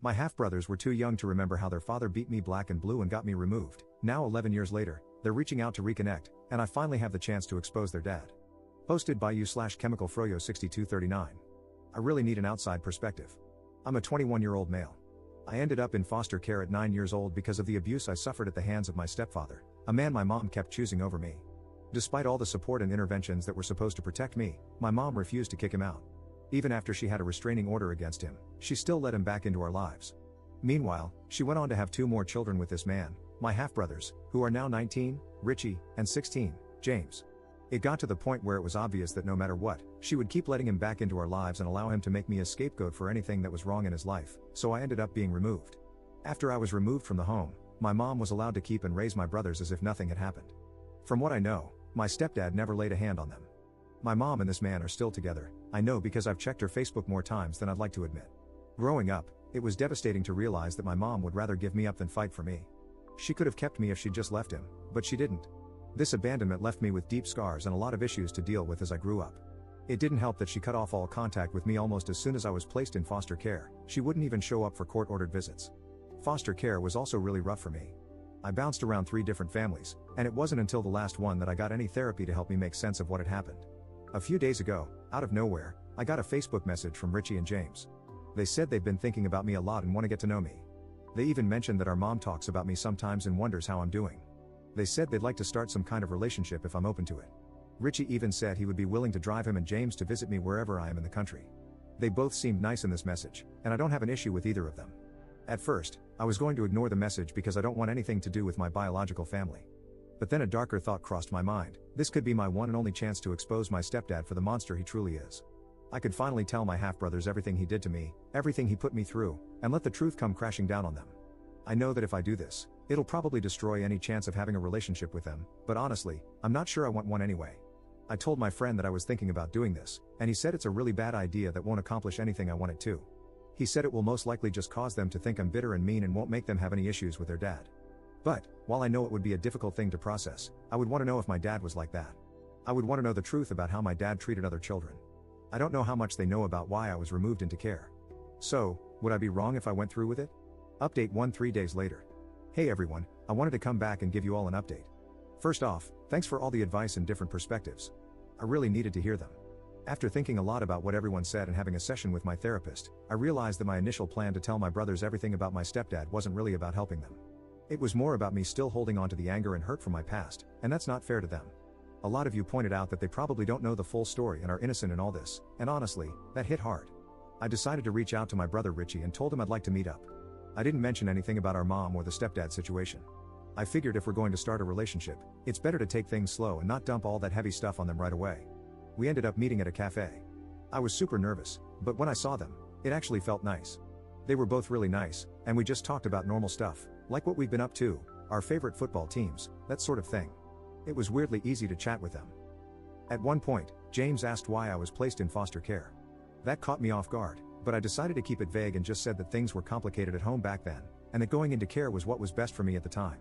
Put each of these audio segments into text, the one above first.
My half-brothers were too young to remember how their father beat me black and blue and got me removed. Now 11 years later, they're reaching out to reconnect, and I finally have the chance to expose their dad. Posted by you/chemicalfroyo6239. I really need an outside perspective. I'm a 21-year-old male. I ended up in foster care at 9 years old because of the abuse I suffered at the hands of my stepfather, a man my mom kept choosing over me. Despite all the support and interventions that were supposed to protect me, my mom refused to kick him out. Even after she had a restraining order against him, she still let him back into our lives. Meanwhile, she went on to have 2 more children with this man, my half-brothers, who are now 19, Richie, and 16, James. It got to the point where it was obvious that no matter what, she would keep letting him back into our lives and allow him to make me a scapegoat for anything that was wrong in his life, so I ended up being removed. After I was removed from the home, my mom was allowed to keep and raise my brothers as if nothing had happened. From what I know, my stepdad never laid a hand on them. My mom and this man are still together, I know because I've checked her Facebook more times than I'd like to admit. Growing up, it was devastating to realize that my mom would rather give me up than fight for me. She could have kept me if she'd just left him, but she didn't. This abandonment left me with deep scars and a lot of issues to deal with as I grew up. It didn't help that she cut off all contact with me almost as soon as I was placed in foster care. She wouldn't even show up for court-ordered visits. Foster care was also really rough for me. I bounced around 3 different families, and it wasn't until the last one that I got any therapy to help me make sense of what had happened. A few days ago, out of nowhere, I got a Facebook message from Richie and James. They said they've been thinking about me a lot and want to get to know me. They even mentioned that our mom talks about me sometimes and wonders how I'm doing. They said they'd like to start some kind of relationship if I'm open to it. Richie even said he would be willing to drive him and James to visit me wherever I am in the country. They both seemed nice in this message, and I don't have an issue with either of them. At first, I was going to ignore the message because I don't want anything to do with my biological family. But then a darker thought crossed my mind. This could be my one and only chance to expose my stepdad for the monster he truly is. I could finally tell my half-brothers everything he did to me, everything he put me through, and let the truth come crashing down on them. I know that if I do this, it'll probably destroy any chance of having a relationship with them, but honestly, I'm not sure I want one anyway. I told my friend that I was thinking about doing this, and he said it's a really bad idea that won't accomplish anything I want it to. He said it will most likely just cause them to think I'm bitter and mean and won't make them have any issues with their dad. But, while I know it would be a difficult thing to process, I would want to know if my dad was like that. I would want to know the truth about how my dad treated other children. I don't know how much they know about why I was removed into care. So, would I be wrong if I went through with it? Update 3 days later. Hey everyone, I wanted to come back and give you all an update. First off, thanks for all the advice and different perspectives. I really needed to hear them. After thinking a lot about what everyone said and having a session with my therapist, I realized that my initial plan to tell my brothers everything about my stepdad wasn't really about helping them. It was more about me still holding on to the anger and hurt from my past, and that's not fair to them. A lot of you pointed out that they probably don't know the full story and are innocent in all this, and honestly, that hit hard. I decided to reach out to my brother Richie and told him I'd like to meet up. I didn't mention anything about our mom or the stepdad situation. I figured if we're going to start a relationship, it's better to take things slow and not dump all that heavy stuff on them right away. We ended up meeting at a cafe. I was super nervous, but when I saw them, it actually felt nice. They were both really nice, and we just talked about normal stuff, like what we've been up to, our favorite football teams, that sort of thing. It was weirdly easy to chat with them. At one point, James asked why I was placed in foster care. That caught me off guard, but I decided to keep it vague and just said that things were complicated at home back then, and that going into care was what was best for me at the time.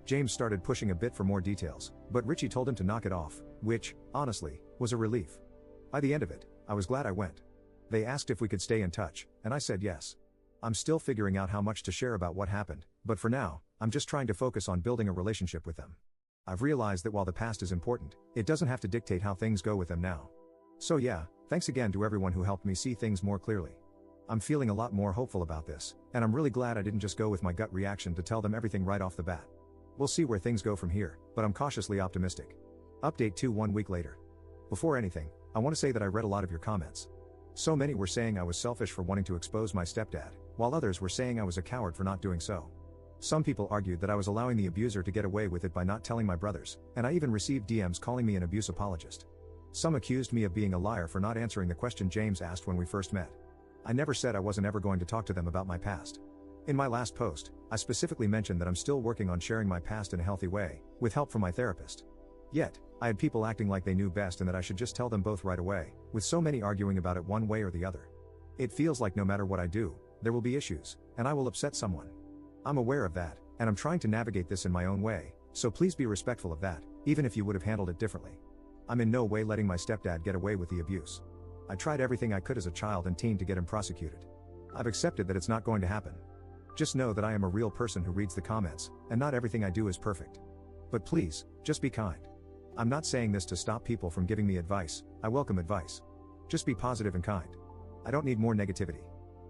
James started pushing a bit for more details, but Richie told him to knock it off, which, honestly, was a relief. By the end of it, I was glad I went. They asked if we could stay in touch, and I said yes. I'm still figuring out how much to share about what happened, but for now, I'm just trying to focus on building a relationship with them. I've realized that while the past is important, it doesn't have to dictate how things go with them now. So yeah, thanks again to everyone who helped me see things more clearly. I'm feeling a lot more hopeful about this, and I'm really glad I didn't just go with my gut reaction to tell them everything right off the bat. We'll see where things go from here, but I'm cautiously optimistic. Update 1 week later. Before anything, I want to say that I read a lot of your comments. So many were saying I was selfish for wanting to expose my stepdad, while others were saying I was a coward for not doing so. Some people argued that I was allowing the abuser to get away with it by not telling my brothers, and I even received DMs calling me an abuse apologist. Some accused me of being a liar for not answering the question James asked when we first met. I never said I wasn't ever going to talk to them about my past. In my last post, I specifically mentioned that I'm still working on sharing my past in a healthy way, with help from my therapist. Yet, I had people acting like they knew best and that I should just tell them both right away, with so many arguing about it one way or the other. It feels like no matter what I do, there will be issues, and I will upset someone. I'm aware of that, and I'm trying to navigate this in my own way, so please be respectful of that, even if you would have handled it differently. I'm in no way letting my stepdad get away with the abuse. I tried everything I could as a child and teen to get him prosecuted. I've accepted that it's not going to happen. Just know that I am a real person who reads the comments, and not everything I do is perfect. But please, just be kind. I'm not saying this to stop people from giving me advice, I welcome advice. Just be positive and kind. I don't need more negativity.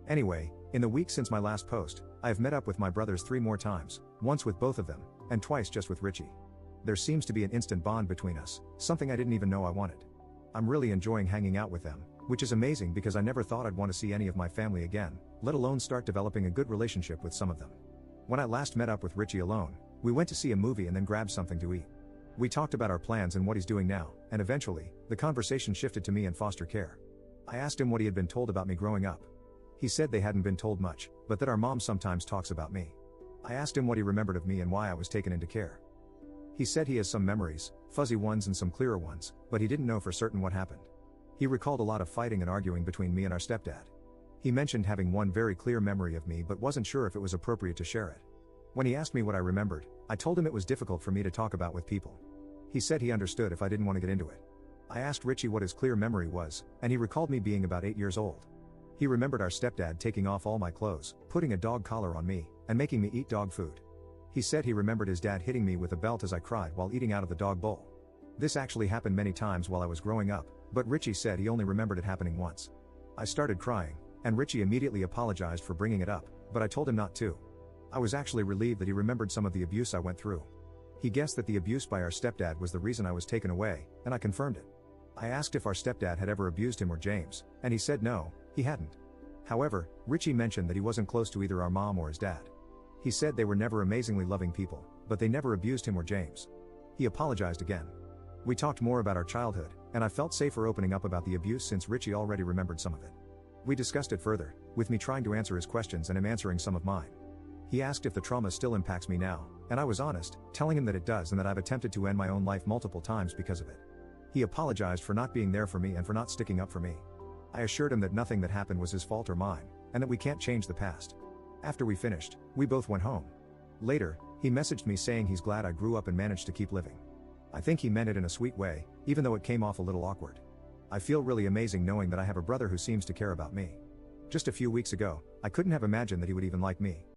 Anyway, in the week since my last post, I have met up with my brothers 3 more times, once with both of them, and twice just with Richie. There seems to be an instant bond between us, something I didn't even know I wanted. I'm really enjoying hanging out with them, which is amazing because I never thought I'd want to see any of my family again, let alone start developing a good relationship with some of them. When I last met up with Richie alone, we went to see a movie and then grabbed something to eat. We talked about our plans and what he's doing now, and eventually, the conversation shifted to me and foster care. I asked him what he had been told about me growing up. He said they hadn't been told much, but that our mom sometimes talks about me. I asked him what he remembered of me and why I was taken into care. He said he has some memories, fuzzy ones and some clearer ones, but he didn't know for certain what happened. He recalled a lot of fighting and arguing between me and our stepdad. He mentioned having one very clear memory of me but wasn't sure if it was appropriate to share it. When he asked me what I remembered, I told him it was difficult for me to talk about with people. He said he understood if I didn't want to get into it. I asked Richie what his clear memory was, and he recalled me being about 8 years old. He remembered our stepdad taking off all my clothes, putting a dog collar on me, and making me eat dog food. He said he remembered his dad hitting me with a belt as I cried while eating out of the dog bowl. This actually happened many times while I was growing up, but Richie said he only remembered it happening once. I started crying, and Richie immediately apologized for bringing it up, but I told him not to. I was actually relieved that he remembered some of the abuse I went through. He guessed that the abuse by our stepdad was the reason I was taken away, and I confirmed it. I asked if our stepdad had ever abused him or James, and he said no, he hadn't. However, Richie mentioned that he wasn't close to either our mom or his dad. He said they were never amazingly loving people, but they never abused him or James. He apologized again. We talked more about our childhood, and I felt safer opening up about the abuse since Richie already remembered some of it. We discussed it further, with me trying to answer his questions and him answering some of mine. He asked if the trauma still impacts me now, and I was honest, telling him that it does and that I've attempted to end my own life multiple times because of it. He apologized for not being there for me and for not sticking up for me. I assured him that nothing that happened was his fault or mine, and that we can't change the past. After we finished, we both went home. Later, he messaged me saying he's glad I grew up and managed to keep living. I think he meant it in a sweet way, even though it came off a little awkward. I feel really amazing knowing that I have a brother who seems to care about me. Just a few weeks ago, I couldn't have imagined that he would even like me.